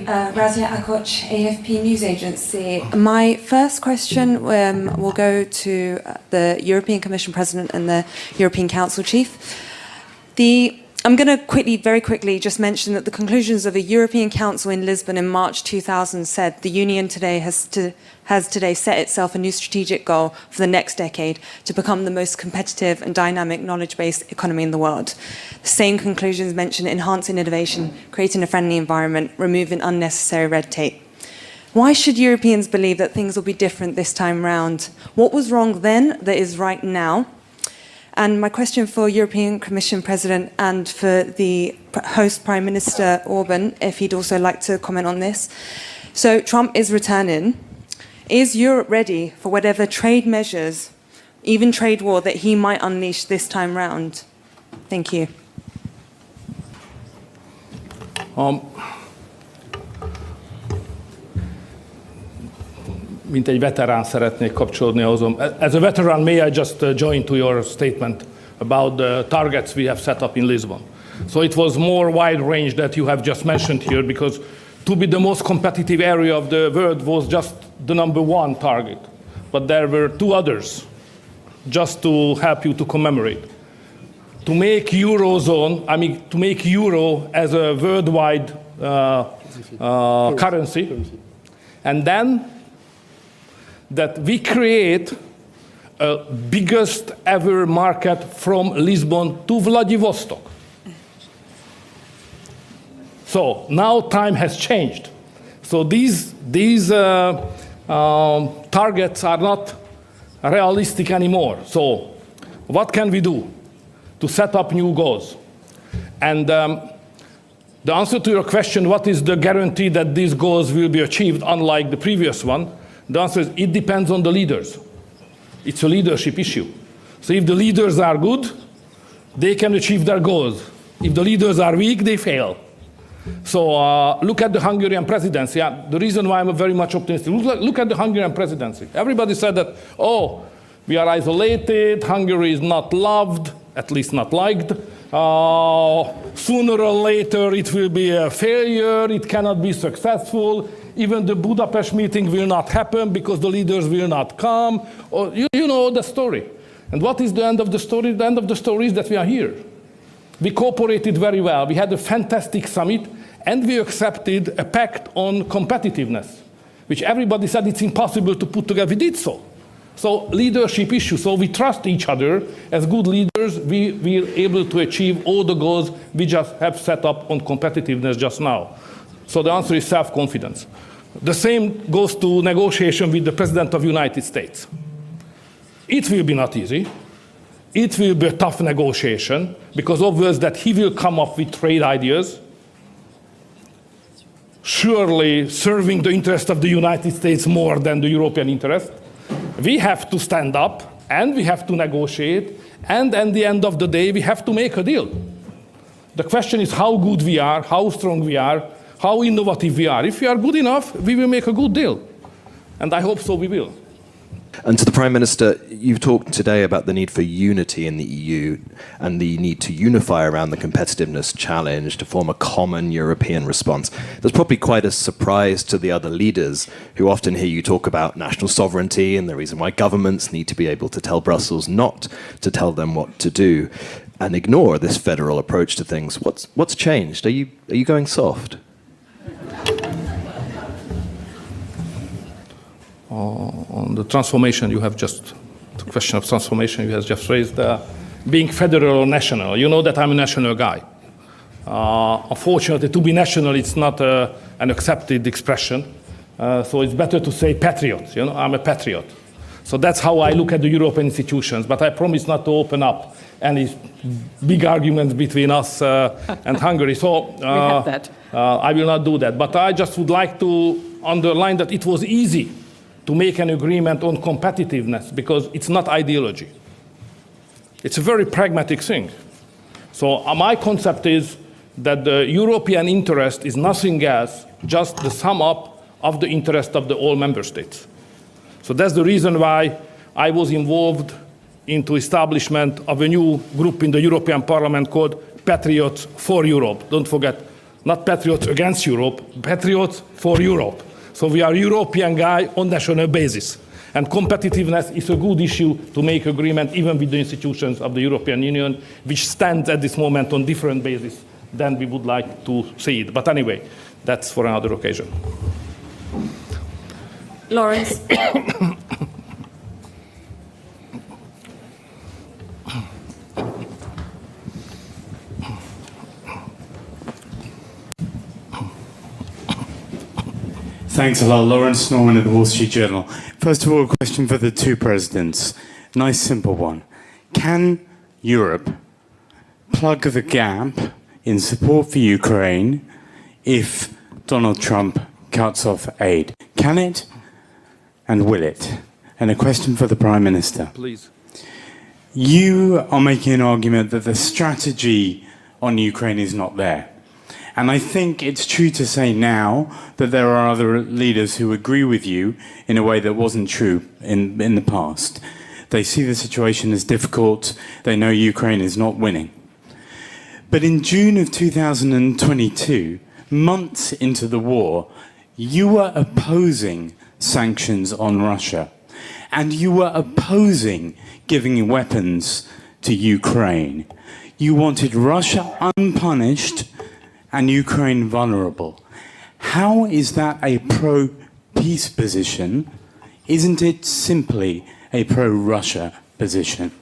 Razia Akoch, AFP News Agency. My first question will go to the European Commission President and the European Council Chief. I'm going to very quickly just mention that the conclusions of a European Council in Lisbon in March 2000 said the Union today has today set itself a new strategic goal for the next decade to become the most competitive and dynamic knowledge-based economy in the world. The same conclusions mention enhancing innovation, creating a friendly environment, removing unnecessary red tape. Why should Europeans believe that things will be different this time round? What was wrong then that is right now? And my question for European Commission President and for the host Prime Minister Orban, if he'd also like to comment on this. So Trump is returning. Is Europe ready for whatever trade measures, even trade war, that he might unleash this time round? Thank you. Mint egy veterán szeretnék kapcsolódni ahhoz. As a veteran, may I just join to your statement about the targets we have set up in Lisbon? So it was more wide range that you have just mentioned here, because to be the most competitive area of the world was just the #1 target. But there were 2 others, just to help you to commemorate. To make to make euro as a worldwide currency, and then that we create a biggest ever market from Lisbon to Vladivostok. So now time has changed. So these targets are not realistic anymore. So what can we do to set up new goals? And the answer to your question, what is the guarantee that these goals will be achieved, unlike the previous one? The answer is, it depends on the leaders. It's a leadership issue. So if the leaders are good, they can achieve their goals. If the leaders are weak, they fail. So look at the Hungarian presidency. The reason why I'm very much optimistic, look at the Hungarian presidency. Everybody said that, oh, we are isolated, Hungary is not loved, at least not liked. Sooner or later it will be a failure, it cannot be successful. Even the Budapest meeting will not happen because the leaders will not come. Or, you know the story. And what is the end of the story? The end of the story is that we are here. We cooperated very well. We had a fantastic summit, and we accepted a pact on competitiveness, which everybody said it's impossible to put together. We did so. So leadership issue. So we trust each other. As good leaders, we are able to achieve all the goals we just have set up on competitiveness just now. So the answer is self-confidence. The same goes to negotiation with the President of the United States. It will be not easy. It will be a tough negotiation, because obvious that he will come up with trade ideas, surely serving the interest of the United States more than the European interest. We have to stand up, and we have to negotiate, and at the end of the day, we have to make a deal. The question is how good we are, how strong we are, how innovative we are. If we are good enough, we will make a good deal. And I hope so we will. And to the Prime Minister, you've talked today about the need for unity in the EU and the need to unify around the competitiveness challenge to form a common European response. That's probably quite a surprise to the other leaders who often hear you talk about national sovereignty and the reason why governments need to be able to tell Brussels not to tell them what to do and ignore this federal approach to things. What's changed? Are you going soft? On the transformation, you have just, the question of transformation you have just raised, being federal or national. You know that I'm a national guy. Unfortunately, to be national, it's not an accepted expression. So it's better to say patriot. You know, I'm a patriot. So that's how I look at the European institutions. But I promise not to open up any big arguments between us and Hungary. So we have that. I will not do that. But I just would like to underline that it was easy to make an agreement on competitiveness, because it's not ideology. It's a very pragmatic thing. So my concept is that the European interest is nothing else, just the sum up of the interest of the all member states. So that's the reason why I was involved into establishment of a new group in the European Parliament called Patriots for Europe. Don't forget, not patriots against Europe, patriots for Europe. So we are European guy on national basis. And competitiveness is a good issue to make agreement even with the institutions of the European Union, which stands at this moment on different basis than we would like to see it. But anyway, that's for another occasion. Lawrence. Thanks a lot, Lawrence Norman of the Wall Street Journal. First of all, a question for the two presidents. Nice, simple one. Can Europe plug the gap in support for Ukraine if Donald Trump cuts off aid? Can it and will it? And a question for the Prime Minister. Please. You are making an argument that the strategy on Ukraine is not there. And I think it's true to say now that there are other leaders who agree with you in a way that wasn't true in the past. They see the situation as difficult. They know Ukraine is not winning. But in June of 2022, months into the war, you were opposing sanctions on Russia. And you were opposing giving weapons to Ukraine. You wanted Russia unpunished and Ukraine vulnerable. How is that a pro-peace position? Isn't it simply a pro-Russia position?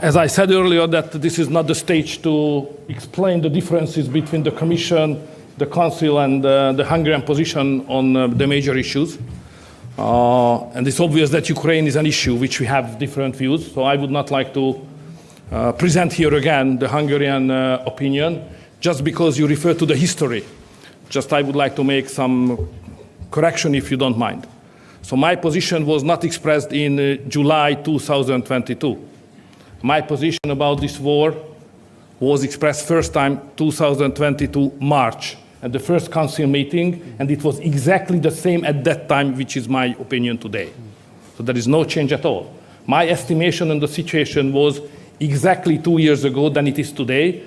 As I said earlier, that this is not the stage to explain the differences between the Commission, the Council and the Hungarian position on the major issues. And it's obvious that Ukraine is an issue which we have different views, so I would not like to present here again the Hungarian opinion, just because you refer to the history. Just I would like to make some correction if you don't mind. So my position was not expressed in July 2022. My position about this war was expressed first time 2022 March at the first council meeting, and it was exactly the same at that time, which is my opinion today. So there is no change at all. My estimation on the situation was exactly 2 years ago than it is today.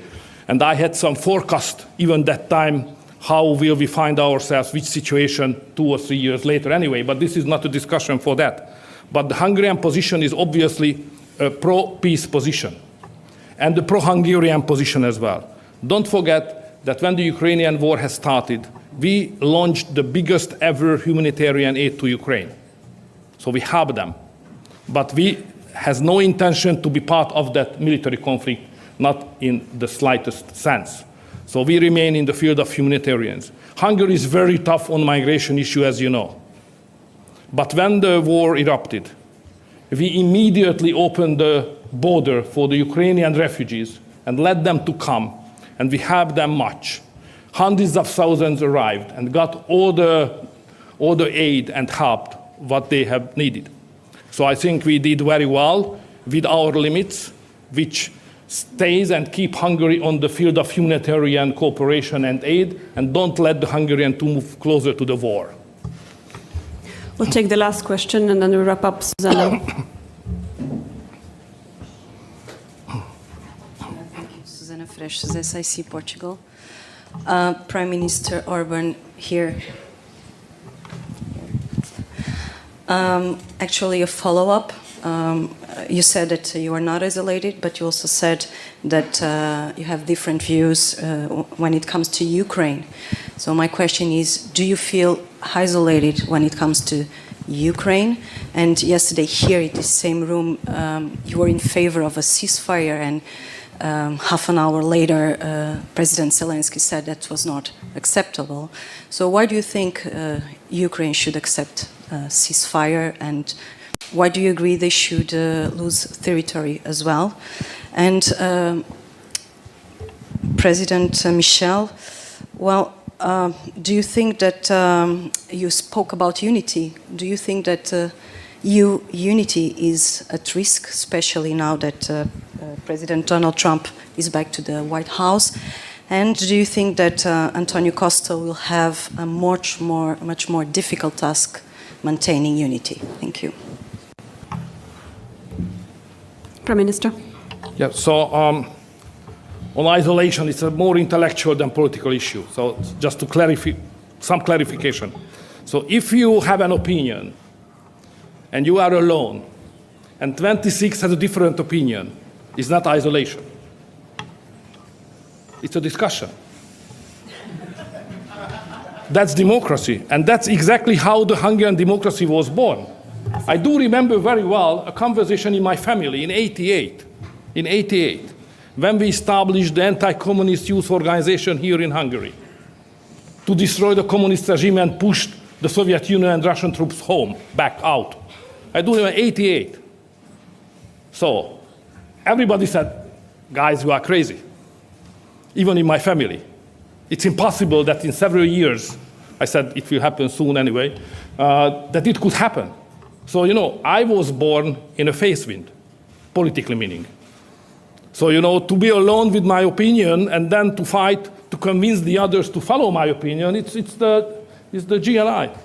And I had some forecast even that time, how will we find ourselves, which situation 2 or 3 years later anyway, but this is not a discussion for that. But the Hungarian position is obviously a pro-peace position and the pro-Hungarian position as well. Don't forget that when the Ukrainian war has started, we launched the biggest ever humanitarian aid to Ukraine. So we helped them. But we has no intention to be part of that military conflict, not in the slightest sense. So we remain in the field of humanitarians. Hungary is very tough on migration issue, as you know. But when the war erupted, we immediately opened the border for the Ukrainian refugees and let them to come, and we helped them much. Hundreds of thousands arrived and got all the aid and help what they have needed. So I think we did very well with our limits, which stays and keep Hungary on the field of humanitarian cooperation and aid, and don't let the Hungarian to move closer to the war. We'll take the last question and then we'll wrap up, Susanna. Thank you, Susanna Fresh, SIC Portugal. Prime Minister Orban here. Actually, a follow-up. You said that you are not isolated, but you also said that you have different views when it comes to Ukraine. So my question is, do you feel isolated when it comes to Ukraine? And yesterday here in the same room, you were in favor of a ceasefire, and half an hour later, President Zelensky said that was not acceptable. So why do you think Ukraine should accept ceasefire, and why do you agree they should lose territory as well? And President Michel, well, do you think that you spoke about unity? Do you think that unity is at risk, especially now that President Donald Trump is back to the White House? And do you think that Antonio Costa will have a much more difficult task maintaining unity? Thank you. Prime Minister. Yeah, so on isolation. It's a more intellectual than political issue. So just to clarify, some clarification. So if you have an opinion and you are alone and 26 has a different opinion, it's not isolation. It's a discussion. That's democracy. And that's exactly how the Hungarian democracy was born. I do remember very well a conversation in my family in 88, when we established the anti-communist youth organization here in Hungary to destroy the communist regime and push the Soviet Union and Russian troops home, back out. I do remember 88. So everybody said, guys, you are crazy. Even in my family. It's impossible that in several years, I said it will happen soon anyway, that it could happen. So, you know, I was born in a face wind, politically meaning. So, you know, to be alone with my opinion and then to fight to convince the others to follow my opinion, it's the GNI.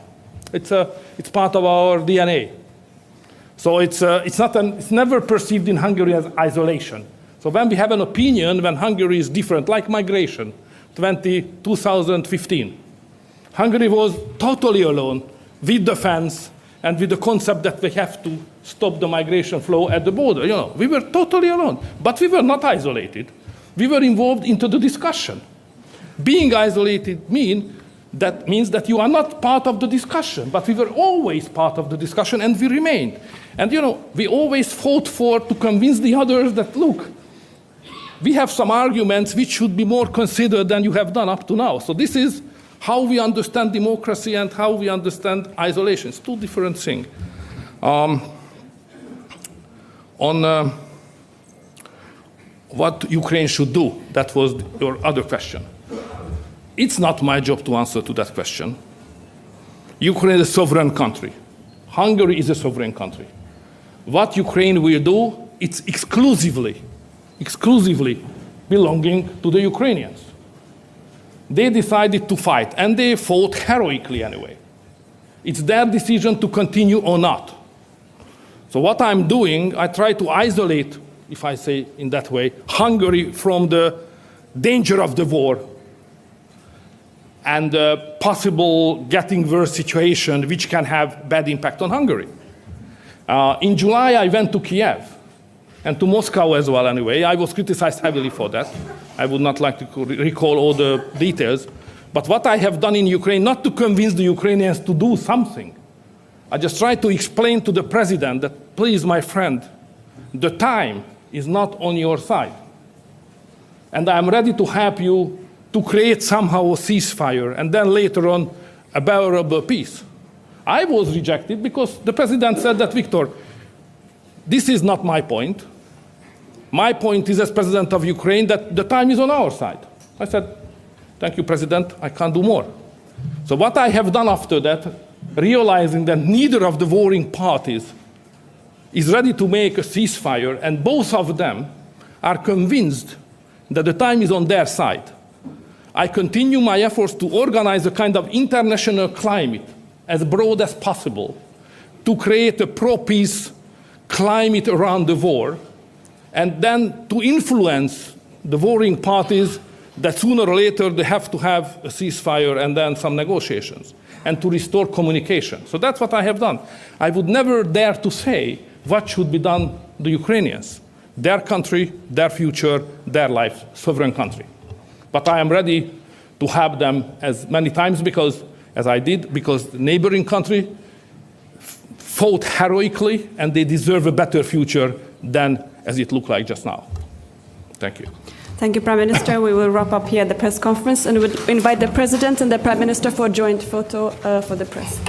It's part of our DNA. So it's never perceived in Hungary as isolation. So when we have an opinion, when Hungary is different, like migration, 2015, Hungary was totally alone with the fence and with the concept that we have to stop the migration flow at the border. You know, we were totally alone, but we were not isolated. We were involved into the discussion. Being isolated means that you are not part of the discussion, but we were always part of the discussion and we remained. And you know, we always fought to convince the others that, look, we have some arguments which should be more considered than you have done up to now. So this is how we understand democracy and how we understand isolation. It's two different things. On what Ukraine should do, that was your other question. It's not my job to answer to that question. Ukraine is a sovereign country. Hungary is a sovereign country. What Ukraine will do, it's exclusively belonging to the Ukrainians. They decided to fight, and they fought heroically anyway. It's their decision to continue or not. So what I'm doing, I try to isolate, if I say in that way, Hungary from the danger of the war and the possible getting worse situation which can have bad impact on Hungary. In July, I went to Kiev and to Moscow as well anyway. I was criticized heavily for that. I would not like to recall all the details. But what I have done in Ukraine, not to convince the Ukrainians to do something, I just tried to explain to the president that, please, my friend, the time is not on your side. And I'm ready to help you to create somehow a ceasefire and then later on a bearable peace. I was rejected because the president said that, Viktor, this is not my point. My point is, as president of Ukraine, that the time is on our side. I said, thank you, president, I can't do more. So what I have done after that, realizing that neither of the warring parties is ready to make a ceasefire, and both of them are convinced that the time is on their side, I continue my efforts to organize a kind of international climate as broad as possible to create a pro-peace climate around the war, and then to influence the warring parties that sooner or later they have to have a ceasefire and then some negotiations, and to restore communication. So that's what I have done. I would never dare to say what should be done to the Ukrainians. Their country, their future, their life, sovereign country. But I am ready to help them as many times as I did, because the neighboring country fought heroically and they deserve a better future than as it looked like just now. Thank you. Thank you, Prime Minister. We will wrap up here at the press conference and would invite the President and the Prime Minister for a joint photo for the press.